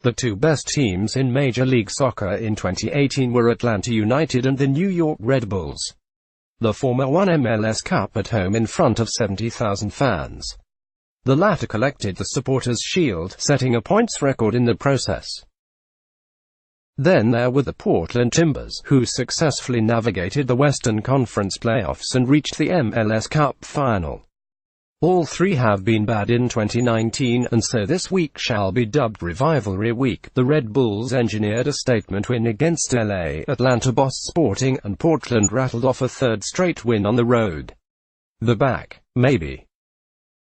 The two best teams in Major League Soccer in 2018 were Atlanta United and the New York Red Bulls. The former won MLS Cup at home in front of 70,000 fans. The latter collected the Supporters' Shield, setting a points record in the process. Then there were the Portland Timbers, who successfully navigated the Western Conference playoffs and reached the MLS Cup final. All three have been bad in 2019, and so this week shall be dubbed Revivalry Week. The Red Bulls engineered a statement win against LA, Atlanta boss Sporting, and Portland rattled off a third straight win on the road. The back, maybe.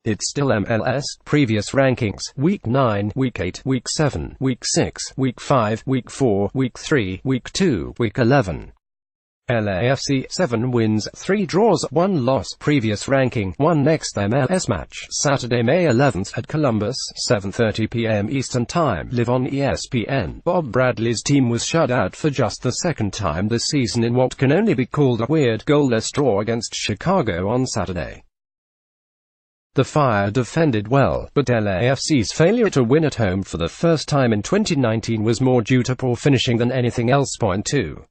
It's still MLS, previous rankings, Week 9, Week 8, Week 7, Week 6, Week 5, Week 4, Week 3, Week 2, Week 11. LAFC, 7 wins, 3 draws, 1 loss, previous ranking, 1 next MLS match, Saturday, May 11th at Columbus, 7:30 p.m. Eastern Time, live on ESPN. Bob Bradley's team was shut out for just the second time this season in what can only be called a weird goalless draw against Chicago on Saturday. The Fire defended well, but LAFC's failure to win at home for the first time in 2019 was more due to poor finishing than anything else. Point 2.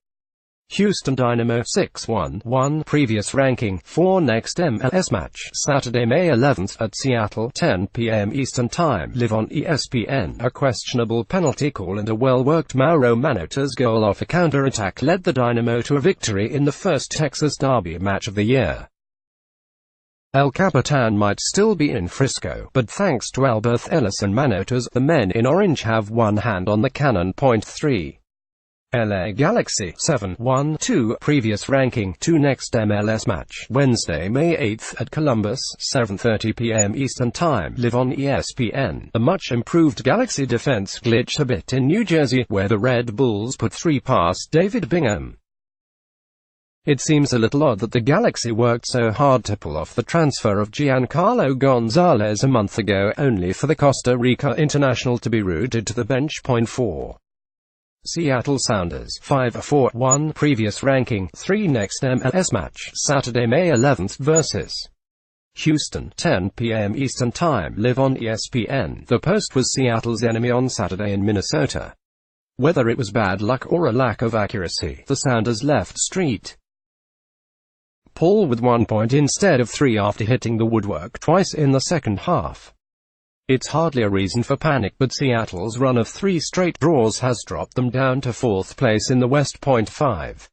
Houston Dynamo 6-1, previous ranking, 4 next MLS match, Saturday, May 11th at Seattle, 10 p.m. Eastern Time, live on ESPN. A questionable penalty call and a well-worked Mauro Manota's goal off a counter-attack led the Dynamo to a victory in the first Texas Derby match of the year. El Capitan might still be in Frisco, but thanks to Alberth Ellis and Manotas, the men in orange have one hand on the cannon. Point 3. LA Galaxy 7-1, previous ranking, 2 next MLS match, Wednesday, May 8th at Columbus, 7:30 p.m. Eastern Time, live on ESPN. A much improved Galaxy defense glitched a bit in New Jersey, where the Red Bulls put 3 past David Bingham. It seems a little odd that the Galaxy worked so hard to pull off the transfer of Giancarlo Gonzalez a month ago, only for the Costa Rica international to be routed to the bench. Point 4. Seattle Sounders 5-4-1, previous ranking, 3 next MLS match, Saturday, May 11th vs. Houston, 10 p.m. Eastern Time, live on ESPN. The Post was Seattle's enemy on Saturday in Minnesota. Whether it was bad luck or a lack of accuracy, the Sounders left St. Paul with 1 point instead of 3 after hitting the woodwork twice in the second half. It's hardly a reason for panic, but Seattle's run of 3 straight draws has dropped them down to 4th place in the West. Point 5.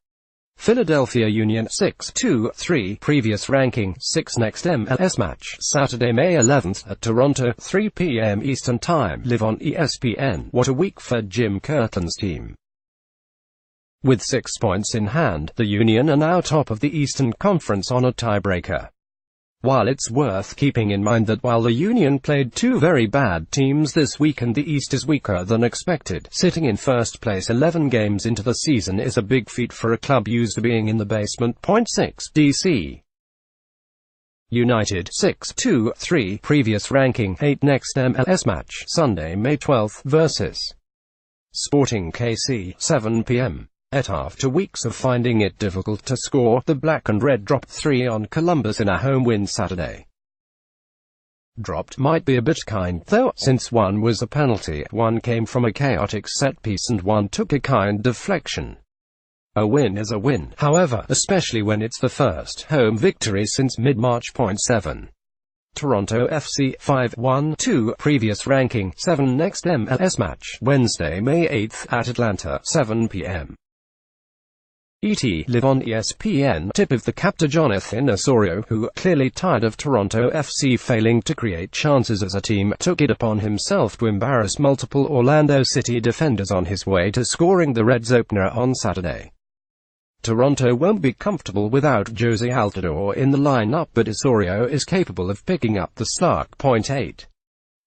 Philadelphia Union 6-2-3, previous ranking, 6 next MLS match, Saturday, May 11th at Toronto, 3 p.m. Eastern Time, live on ESPN. What a week for Jim Curtin's team. With 6 points in hand, the Union are now top of the Eastern Conference on a tiebreaker. While it's worth keeping in mind that while the Union played 2 very bad teams this week and the East is weaker than expected, sitting in first place 11 games into the season is a big feat for a club used to being in the basement. Point 6. DC United 6-2-3, previous ranking, 8 next MLS match, Sunday, May 12th vs. Sporting KC, 7 p.m. After weeks of finding it difficult to score, the Black and Red dropped 3 on Columbus in a home win Saturday. Dropped might be a bit kind, though, since one was a penalty, one came from a chaotic set-piece and one took a kind deflection. A win is a win, however, especially when it's the first home victory since mid-March. Point 7. Toronto FC 5-1-2, previous ranking, 7 next MLS match, Wednesday, May 8th at Atlanta, 7 p.m. ET, live on ESPN. Tip of the captor Jonathan Osorio, who, clearly tired of Toronto FC failing to create chances as a team, took it upon himself to embarrass multiple Orlando City defenders on his way to scoring the Reds opener on Saturday. Toronto won't be comfortable without Jose Altidore in the lineup, but Osorio is capable of picking up the slack. Point 8.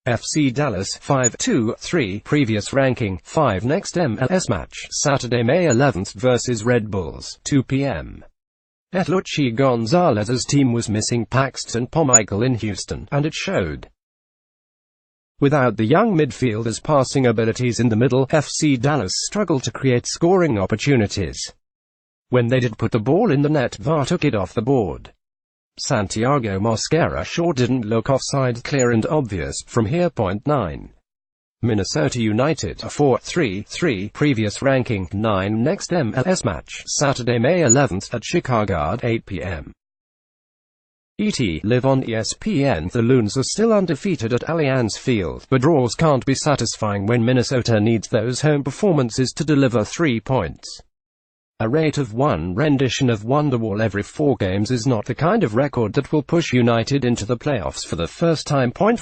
FC Dallas 5-2-3, previous ranking, 5 next MLS match, Saturday, May 11th vs. Red Bulls, 2 p.m. Luchi Gonzalez's team was missing Paxton Pomichael in Houston, and it showed. Without the young midfielder's passing abilities in the middle, FC Dallas struggled to create scoring opportunities. When they did put the ball in the net, VAR took it off the board. Santiago Mosquera sure didn't look offside clear and obvious from here. Point 9. Minnesota United a 4-3-3 previous ranking 9 next MLS match Saturday May 11th at Chicago at 8 p.m. ET live on ESPN. The Loons are still undefeated at Allianz Field, but draws can't be satisfying when Minnesota needs those home performances to deliver 3 points. A rate of 1 rendition of Wonderwall every 4 games is not the kind of record that will push United into the playoffs for the first time. 10.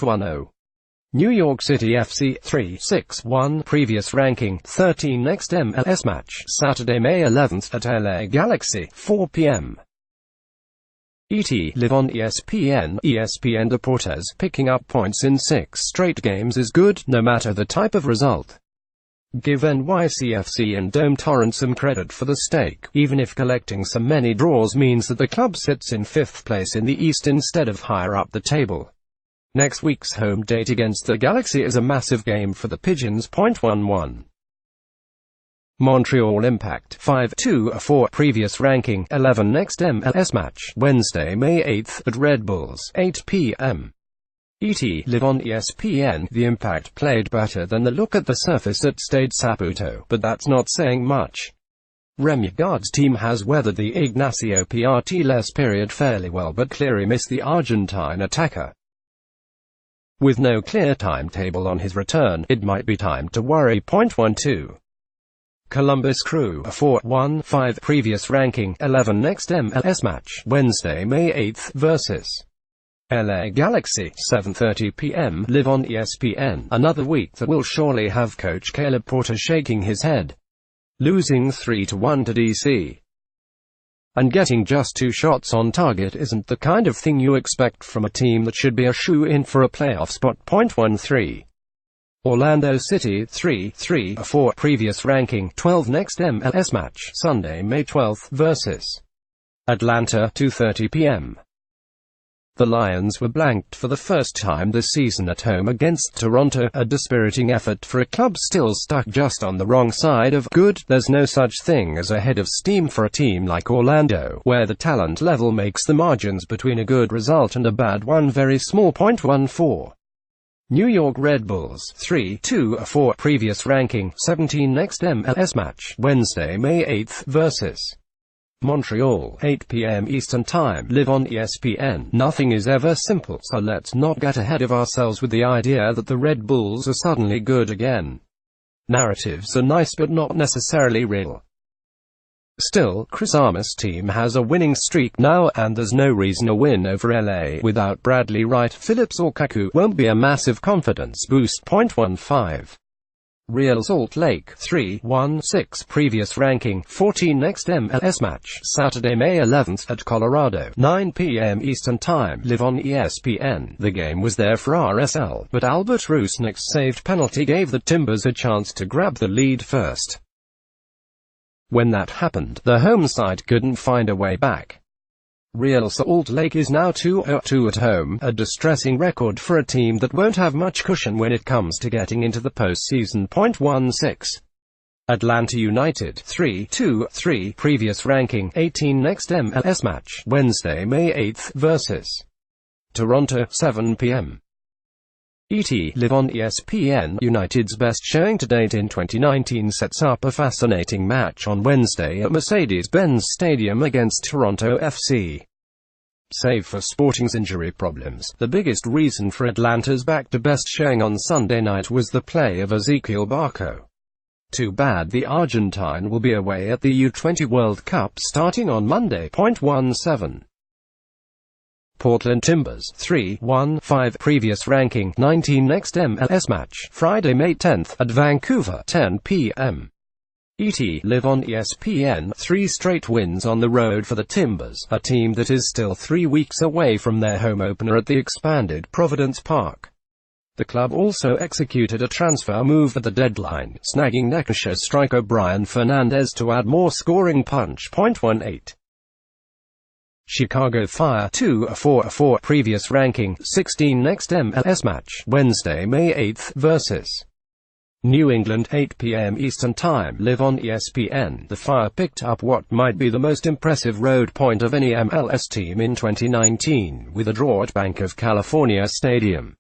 New York City FC 3-6-1 previous ranking 13 next MLS match Saturday May 11th at LA Galaxy 4 p.m. ET live on ESPN. ESPN Deportes picking up points in 6 straight games is good, no matter the type of result. Give NYCFC and Dome Torrent some credit for the stake, even if collecting so many draws means that the club sits in 5th place in the East instead of higher up the table. Next week's home date against the Galaxy is a massive game for the Pigeons. 11. Montreal Impact 5-2-4 previous ranking 11 next MLS match Wednesday May 8th at Red Bulls 8 p.m. ET live on ESPN. The Impact played better than the look at the surface at Stade Saputo, but that's not saying much. Remy Gard's team has weathered the Ignacio Piarteles period fairly well, but clearly missed the Argentine attacker. With no clear timetable on his return, it might be time to worry. 12. Columbus Crew a 4-1-5 previous ranking 11 next MLS match Wednesday May 8th vs. LA Galaxy 7:30 p.m. live on ESPN. Another week that will surely have coach Caleb Porter shaking his head. Losing 3-1 to DC and getting just 2 shots on target isn't the kind of thing you expect from a team that should be a shoe-in for a playoff spot. 13. Orlando City 3-3-4 previous ranking 12 next MLS match Sunday May 12th vs. Atlanta 2:30 p.m. The Lions were blanked for the first time this season at home against Toronto, a dispiriting effort for a club still stuck just on the wrong side of good. There's no such thing as a head of steam for a team like Orlando, where the talent level makes the margins between a good result and a bad one very small. 14. New York Red Bulls 3-2-4 previous ranking 17 next MLS match Wednesday May 8th vs. Montreal 8 p.m. Eastern Time live on ESPN. Nothing is ever simple, so let's not get ahead of ourselves with the idea that the Red Bulls are suddenly good again. Narratives are nice but not necessarily real. Still, Chris Armas' team has a winning streak now, and there's no reason a win over LA without Bradley Wright, Phillips or Kaku won't be a massive confidence boost. 15. Real Salt Lake 3-1-6 previous ranking 14 next MLS match Saturday May 11th at Colorado 9 p.m. Eastern Time live on ESPN. The game was there for RSL, but Albert Rusnick's saved penalty gave the Timbers a chance to grab the lead first. When that happened, the home side couldn't find a way back. Real Salt Lake is now 2-2 at home, a distressing record for a team that won't have much cushion when it comes to getting into the postseason. 16. Atlanta United 3-2-3 previous ranking 18 next MLS match Wednesday May 8th vs. Toronto 7 p.m. ET live on ESPN. United's best showing to date in 2019 sets up a fascinating match on Wednesday at Mercedes-Benz Stadium against Toronto FC. Save for Sporting's injury problems, the biggest reason for Atlanta's back-to-best showing on Sunday night was the play of Ezequiel Barco. Too bad the Argentine will be away at the U20 World Cup starting on Monday. 17. Portland Timbers 3-1-5 previous ranking 19 next MLS match Friday May 10th at Vancouver 10 p.m. ET live on ESPN. 3 straight wins on the road for the Timbers, a team that is still 3 weeks away from their home opener at the expanded Providence Park. The club also executed a transfer move at the deadline, snagging Necaxa striker Brian Fernandez to add more scoring punch. 18. Chicago Fire 2-4-4 previous ranking 16 next MLS match Wednesday May 8th vs. New England 8 p.m. Eastern Time live on ESPN. The Fire picked up what might be the most impressive road point of any MLS team in 2019, with a draw at Banc of California Stadium.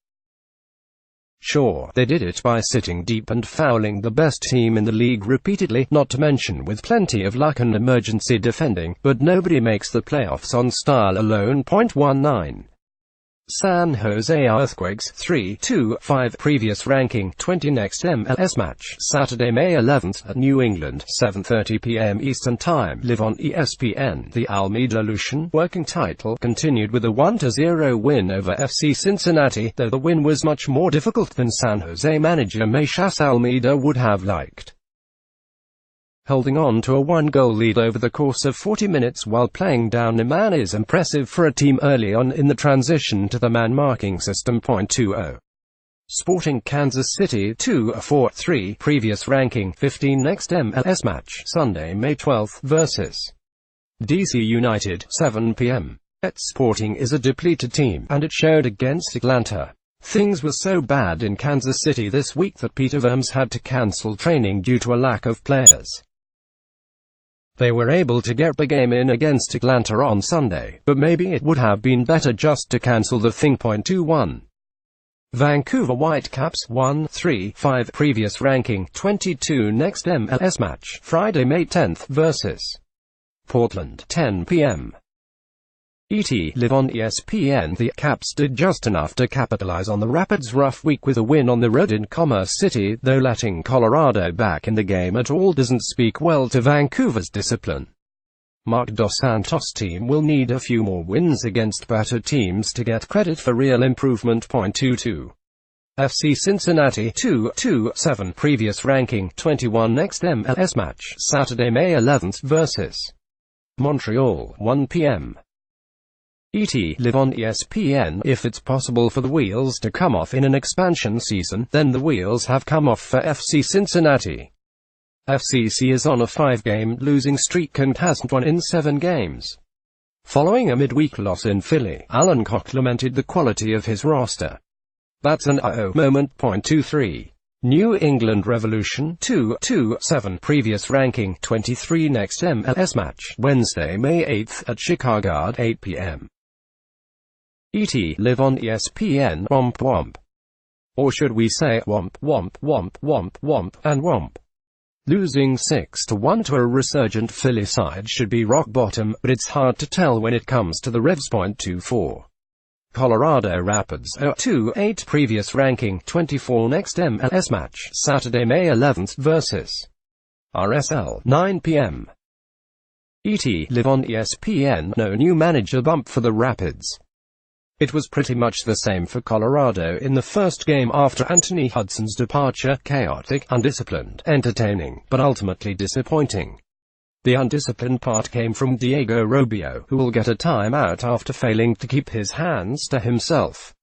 Sure, they did it by sitting deep and fouling the best team in the league repeatedly, not to mention with plenty of luck and emergency defending, but nobody makes the playoffs on style alone. 19. San Jose Earthquakes 3-2-5 previous ranking 20 next MLS match Saturday, May 11th at New England 7:30 p.m. Eastern Time. Live on ESPN. The Almeida Lucian working title continued with a 1-0 win over FC Cincinnati, though the win was much more difficult than San Jose manager Matías Almeida would have liked. Holding on to a one-goal lead over the course of 40 minutes while playing down a man is impressive for a team early on in the transition to the man-marking system. 20. Sporting Kansas City 2-4-3 previous ranking 15 next MLS match Sunday, May 12th vs. DC United 7 p.m. Sporting is a depleted team, and it showed against Atlanta. Things were so bad in Kansas City this week that Peter Vermes had to cancel training due to a lack of players. They were able to get the game in against Atlanta on Sunday, but maybe it would have been better just to cancel the thing. 21. Vancouver Whitecaps 1-3-5 previous ranking 22 next MLS match Friday, May 10th vs. Portland 10 p.m. Live on ESPN. The Caps did just enough to capitalize on the Rapids' rough week with a win on the road in Commerce City, though letting Colorado back in the game at all doesn't speak well to Vancouver's discipline. Marc Dos Santos' team will need a few more wins against better teams to get credit for real improvement. 22. FC Cincinnati 2-7 previous ranking 21 next MLS match Saturday, May 11th vs. Montreal 1 p.m. Live on ESPN. If it's possible for the wheels to come off in an expansion season, then the wheels have come off for FC Cincinnati. FCC is on a 5-game losing streak and hasn't won in 7 games. Following a midweek loss in Philly, Alan Koch lamented the quality of his roster. That's an uh-oh moment. 23. New England Revolution 2-7 previous ranking 23 next MLS match Wednesday, May 8th at Chicago 8 p.m. Live on ESPN. Womp womp. Or should we say womp womp womp womp womp and womp. Losing 6-1 to a resurgent Philly side should be rock bottom, but it's hard to tell when it comes to the Revs. 24. Colorado Rapids 0-8 previous ranking 24 next MLS match Saturday, May 11th vs. RSL 9 p.m. Live on ESPN. No new manager bump for the Rapids. It was pretty much the same for Colorado in the first game after Anthony Hudson's departure: chaotic, undisciplined, entertaining, but ultimately disappointing. The undisciplined part came from Diego Robio, who will get a timeout after failing to keep his hands to himself.